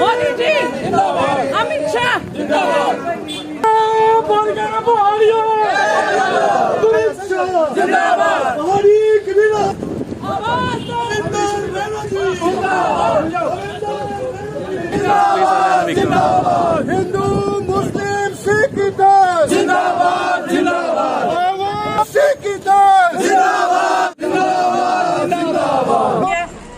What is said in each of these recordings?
मोदी जी जिंदाबाद, अमित शाह जिंदाबाद, हिंदू मुस्लिम सिख इधर जिंदाबाद जिंदाबाद, सिख इधर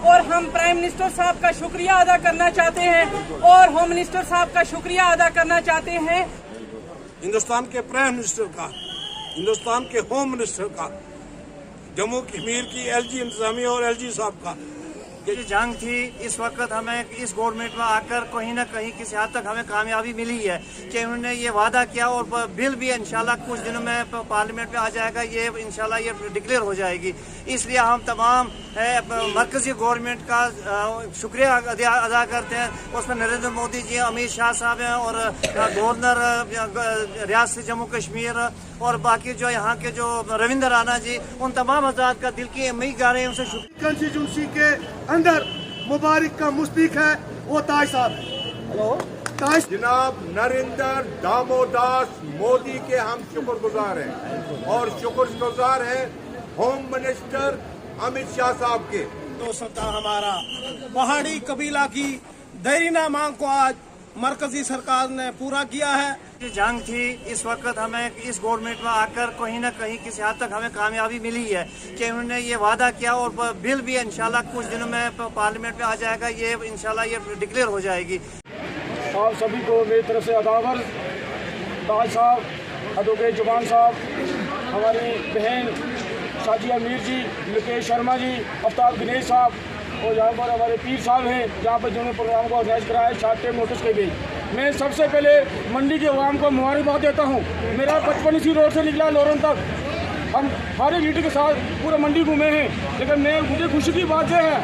और हम प्राइम मिनिस्टर साहब का शुक्रिया अदा करना चाहते हैं और होम मिनिस्टर साहब का शुक्रिया अदा करना चाहते हैं। हिंदुस्तान के प्राइम मिनिस्टर का, हिंदुस्तान के होम मिनिस्टर का, जम्मू कश्मीर की एलजी इंतजामिया और एलजी साहब का। ये जंग थी, इस वक्त हमें इस गवर्नमेंट में आकर कहीं ना कहीं किसी हद तक हमें कामयाबी मिली है कि उन्होंने ये वादा किया और बिल भी इंशाल्लाह कुछ दिनों में पार्लियामेंट में आ जाएगा, ये इंशाल्लाह ये डिक्लेयर हो जाएगी। इसलिए हम तमाम मरकजी गवर्नमेंट का शुक्रिया अदा करते हैं। उसमें नरेंद्र मोदी जी, अमित शाह साहब हैं और गवर्नर रियासत जम्मू कश्मीर और बाकी जो यहाँ के जो रविंद्र राणा जी, उन तमाम हज़रात का दिल की उम्मीदवार हैं, उनसे कॉन्स्टिट्यूंसी के अंदर मुबारक का मुस्तिक है वो ताज साहब। हेलो ताज जनाब नरेंद्र दामोदास मोदी के हम शुक्रगुजार हैं और शुक्रगुजार हैं होम मिनिस्टर अमित शाह साहब के। तो सत्ता हमारा पहाड़ी कबीला की देरीना मांग को आज मरकजी सरकार ने पूरा किया है। ये जंग थी, इस वक्त हमें इस गवर्नमेंट में आकर कहीं ना कहीं किसी हद तक हमें कामयाबी मिली है कि उन्होंने ये वादा किया और बिल भी इंशाल्लाह कुछ दिनों में पार्लियामेंट में आ जाएगा, ये इंशाल्लाह ये डिक्लेयर हो जाएगी। आप सभी को मेरी तरफ से अदावर, ताज साहब, एडवोकेट जुबान साहब, हमारी बहन साजिया मीर जी, मुकेश शर्मा जी, आफ्ताब दिनेश साहब और यहाँ पर हमारे पीर साहब हैं जहाँ पर जिन्होंने प्रोग्राम को ऑर्गेनाइज कराया है शॉर्ट टाइम नोटिस के भी। मैं सबसे पहले मंडी के अवाम को मुबारकबाद देता हूँ। मेरा बचपन इसी रोड से निकला लोरन तक, हम हर लीडर के साथ पूरा मंडी घूमे हैं। लेकिन मुझे खुशी की बात यह है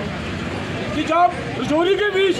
कि जब रजौरी के बीच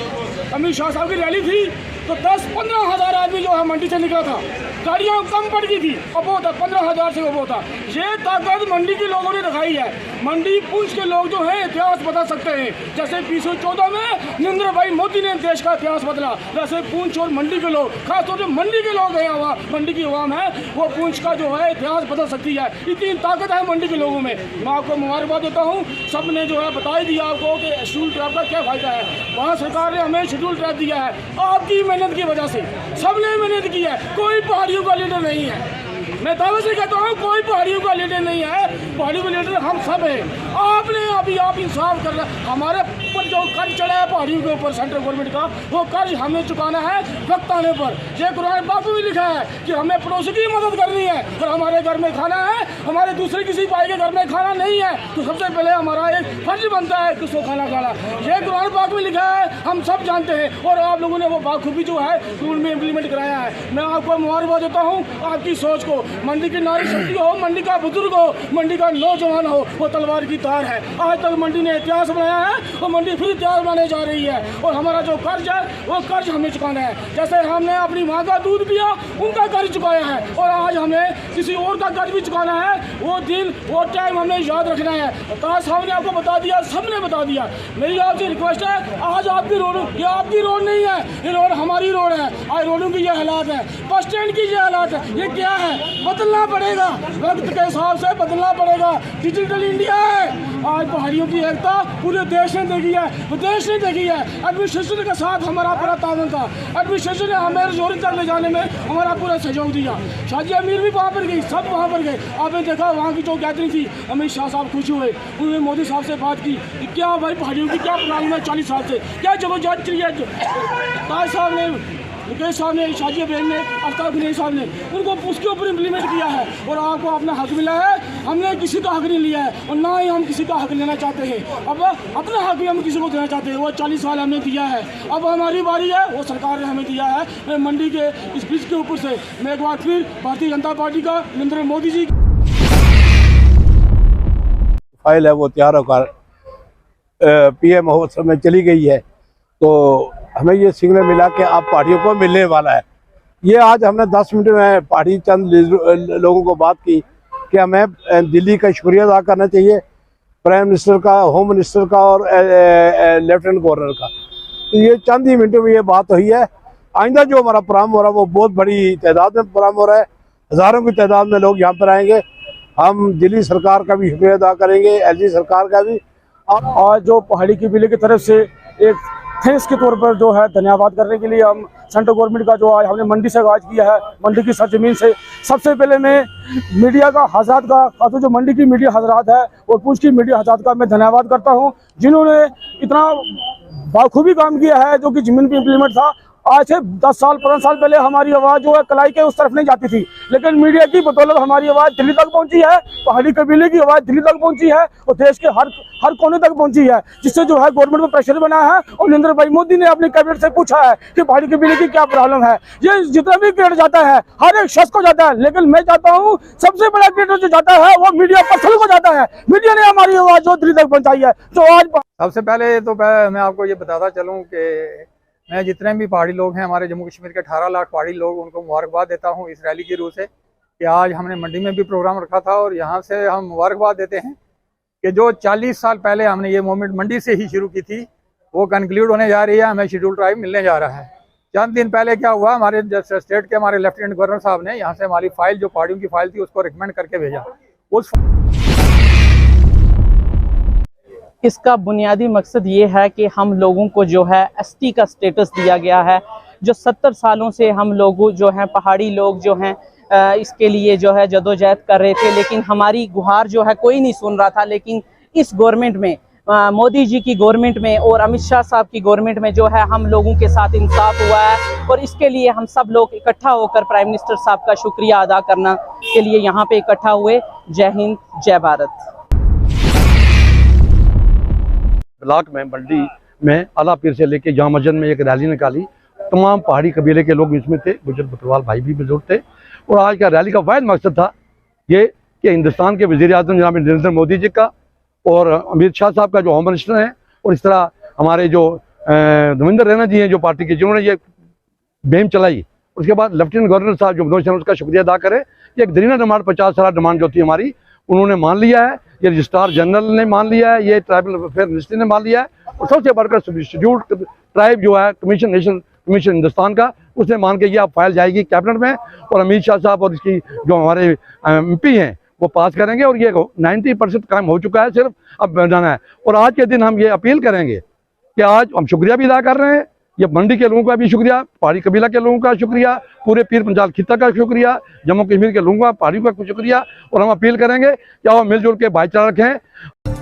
अमित शाह साहब की रैली थी तो 10-15 हज़ार आदमी जो है मंडी से निकला था, गाड़ियाँ कम पड़ गई थी और वो था 15,000 से वो था। ये ताकत मंडी के लोगों ने दिखाई है। मंडी पूंछ के लोग जो हैं इतिहास बता सकते हैं। जैसे 2014 में नरेंद्र भाई मोदी ने देश का इतिहास बदला, वैसे पूंछ और मंडी के लोग, खासतौर से मंडी के लोग हैं, मंडी की आवाम है, वो पूंछ का जो है इतिहास बदल सकती है। इतनी ताकत है मंडी के लोगों में। मैं आपको मुबारकबाद देता हूँ। सब ने जो है बता ही दिया आपको कि शेड्यूल ट्राइब का क्या फायदा है। वहाँ सरकार ने हमें शेड्यूल ट्राइब दिया है आपकी मेहनत की वजह से। सबने मेहनत की है, कोई पहाड़ियों का लीडर नहीं है। मैं दावे से कहता हूँ कोई पहाड़ियों का लीडर नहीं है, पहाड़ियों का लीडर हम सब हैं। आपने अभी आप इंसाफ कर रहे, हमारे ऊपर जो कर्ज चढ़ा है पहाड़ियों के ऊपर सेंट्रल गवर्नमेंट का, वो कर्ज हमें चुकाना है वक्त आने पर। ये कुरान पाक में भी लिखा है कि हमें पड़ोसी की मदद करनी है और हमारे घर में खाना है, हमारे दूसरे किसी भाई के घर में खाना नहीं है तो सबसे पहले हमारा एक फर्ज बनता है कि उसको खाना खाना। ये कुरान पाक में लिखा है, हम सब जानते हैं और आप लोगों ने वो बाखूबी जो है रूल में इम्प्लीमेंट कराया है। मैं आपको मुबारकबाद देता हूँ आपकी सोच को। मंडी की नारी शक्ति हो, मंडी का बुजुर्ग हो, मंडी का नौजवान हो, वो तलवार की तार है। आज तक मंडी ने इतिहास बनाया है और मंडी फिर इतिहास बनाने जा रही है और हमारा जो कर्ज है वो कर्ज हमें चुकाना है। जैसे हमने अपनी माँ का दूध पिया, उनका कर्ज चुकाया है और आज हमें किसी और का कर्ज भी चुकाना है। वो दिन वो टाइम हमें याद रखना है। ताज साहब ने आपको बता दिया, सबने बता दिया। मेरी आपसे रिक्वेस्ट है, आज आपकी रोड, ये आपकी रोड नहीं है, ये रोड हमारी रोड है। आज रोडों की ये हालात है, बस स्टैंड की ये हालात है, ये क्या है? बदलना पड़ेगा, वक्त के हिसाब से बदलना पड़ेगा। डिजिटल इंडिया है। आज पहाड़ियों की एकता पूरे देश ने देखी है, विदेश ने देखी है। एडमिनिस्ट्रेशन के साथ हमारा पूरा ताउन था, एडमिनिस्ट्रेशन ने हमें रजौरी तक ले जाने में हमारा पूरा सहयोग दिया। शाजिया मीर भी वहाँ पर गई, सब वहाँ पर गए। आपने देखा वहाँ की जो गैदरिंग थी, अमित शाह साहब खुश हुए, उन्होंने मोदी साहब से बात की कि क्या भाई पहाड़ियों की क्या प्रॉब्लम है, 40 साल से क्या जगह चली है। ताज साहब ने, मुकेश साहब ने, शाजिया बहन ने, आफ्ताब दिनेश साहब ने उनको उसके ऊपर इम्प्लीमेंट किया है और आपको अपना हक मिला है। हमने किसी का हक नहीं लिया है और ना ही हम किसी का हक लेना चाहते हैं। अब अपना हक भी हम किसी को देना चाहते हैं। वो 40 साल हमने दिया है, अब हमारी बारी है, वो सरकार ने हमें दिया है। मैं मंडी के इस ब्रिज के ऊपर से मैं एक बार फिर भारतीय जनता पार्टी का, नरेंद्र मोदी जी फाइल है वो तैयार होकर पीएम महोत्सव में चली गई है, तो हमें ये सिग्नल मिला कि आप पहाड़ियों को मिलने वाला है। ये आज हमने 10 मिनट में पहाड़ी चंद लोगों को बात की कि हमें दिल्ली का शुक्रिया अदा करना चाहिए, प्राइम मिनिस्टर का, होम मिनिस्टर का और लेफ्टिनेंट गवर्नर का। तो ये चंद ही मिनटों में ये बात हुई है। आइंदा जो हमारा प्रोग्राम हो रहा है वो बहुत बड़ी तादाद में प्रोग्राम हो रहा है, हज़ारों की तादाद में लोग यहाँ पर आएंगे। हम दिल्ली सरकार का भी शुक्रिया अदा करेंगे, एलजी सरकार का भी। आज जो पहाड़ी कबीले की तरफ से एक थैंक्स के तौर पर जो है धन्यवाद करने के लिए हम सेंट्रल गवर्नमेंट का जो आज हमने मंडी से आगाज किया है, मंडी की सरजमीन से। सबसे पहले मैं मीडिया का हजरात का, तो जो मंडी की मीडिया हजरात है और पूंछ की मीडिया हजरात का मैं धन्यवाद करता हूं, जिन्होंने इतना बाखूबी काम किया है जो कि जमीन पे इम्प्लीमेंट था। आज से 10 साल 15 साल पहले हमारी आवाज़ जो है कलाई के उस तरफ नहीं जाती थी, लेकिन मीडिया की बदौलत हमारी आवाज़ दिल्ली तक पहुंची है, पहाड़ी कबीले की आवाज़ दिल्ली तक पहुंची है और देश के हर कोने तक पहुंची है, जिससे जो है गवर्नमेंट में प्रेशर बना है। और नरेंद्र भाई मोदी ने अपने कैबिनेट से पूछा है कि पहाड़ी कबीले की क्या प्रॉब्लम है। ये जितना भी क्रेडिट जाता है हर एक शख्स को जाता है, लेकिन मैं चाहता हूँ सबसे बड़ा क्रेडिट जो जाता है वो मीडिया पर्सन को जाता है। मीडिया ने हमारी आवाज़ जो दिल्ली तक पहुँचाई है। तो आज सबसे पहले तो मैं आपको ये बताता चलूँ कि मैं जितने भी पहाड़ी लोग हैं हमारे जम्मू कश्मीर के 18 लाख पहाड़ी लोग, उनको मुबारकबाद देता हूँ इस रैली की रूह से कि आज हमने मंडी में भी प्रोग्राम रखा था और यहाँ से हम मुबारकबाद देते हैं कि जो 40 साल पहले हमने ये मूवमेंट मंडी से ही शुरू की थी वो कंक्लूड होने जा रही है, हमें शेड्यूल ट्राइब मिलने जा रहा है। चंद दिन पहले क्या हुआ, हमारे स्टेट के हमारे लेफ्टिनेंट गवर्नर साहब ने यहाँ से हमारी फाइल जो पहाड़ियों की फाइल थी उसको रिकमेंड करके भेजा। इसका बुनियादी मकसद ये है कि हम लोगों को जो है एसटी का स्टेटस दिया गया है। जो 70 सालों से हम लोग जो हैं पहाड़ी लोग जो हैं इसके लिए जो है जदोजहद कर रहे थे, लेकिन हमारी गुहार जो है कोई नहीं सुन रहा था। लेकिन इस गवर्नमेंट में, मोदी जी की गवर्नमेंट में और अमित शाह साहब की गवर्नमेंट में जो है हम लोगों के साथ इंसाफ हुआ है और इसके लिए हम सब लोग इकट्ठा होकर प्राइम मिनिस्टर साहब का शुक्रिया अदा करना के लिए यहाँ पे इकट्ठा हुए। जय हिंद, जय भारत। ब्लॉक में मंडी में आला पीर से लेके जाम मस्जिद में एक रैली निकाली। तमाम पहाड़ी कबीले के लोग इसमें थे, गुजर बकरवाल भाई भी बुजुर्ग थे। और आज का रैली का वाहिद मकसद था ये कि हिंदुस्तान के वज़ीर आज़म जनाब नरेंद्र मोदी जी का और अमित शाह साहब का जो होम मिनिस्टर हैं और इस तरह हमारे जो धर्मेंद्र रैना जी हैं जो पार्टी के, जिन्होंने ये मुहिम चलाई। उसके बाद लेफ्टिनेंट गवर्नर साहब जो मनोज सिन्हा, उसका शुक्रिया अदा करें। ये एक दरीना डिमांड 50 साल डिमांड जो थी हमारी, उन्होंने मान लिया है, ये रजिस्ट्रार जनरल ने मान लिया है, ये ट्राइबल वेलफेयर मिनिस्ट्री ने मान लिया है और सबसे बढ़कर शेड्यूल्ड ट्राइब जो है कमीशन, नेशनल कमीशन हिंदुस्तान का, उसने मान के ये अब फाइल जाएगी कैबिनेट में और अमित शाह साहब और इसकी जो हमारे एमपी हैं वो पास करेंगे और ये 90% काम हो चुका है, सिर्फ अब जाना है। और आज के दिन हम ये अपील करेंगे कि आज हम शुक्रिया भी अदा कर रहे हैं, ये मंडी के लोगों का भी शुक्रिया, पहाड़ी कबीला के लोगों का शुक्रिया, पूरे पीर पंजाल खित्ता का शुक्रिया, जम्मू कश्मीर के लोगों का, पहाड़ियों का शुक्रिया। और हम अपील करेंगे कि आओ मिलजुल के भाईचारा रखें।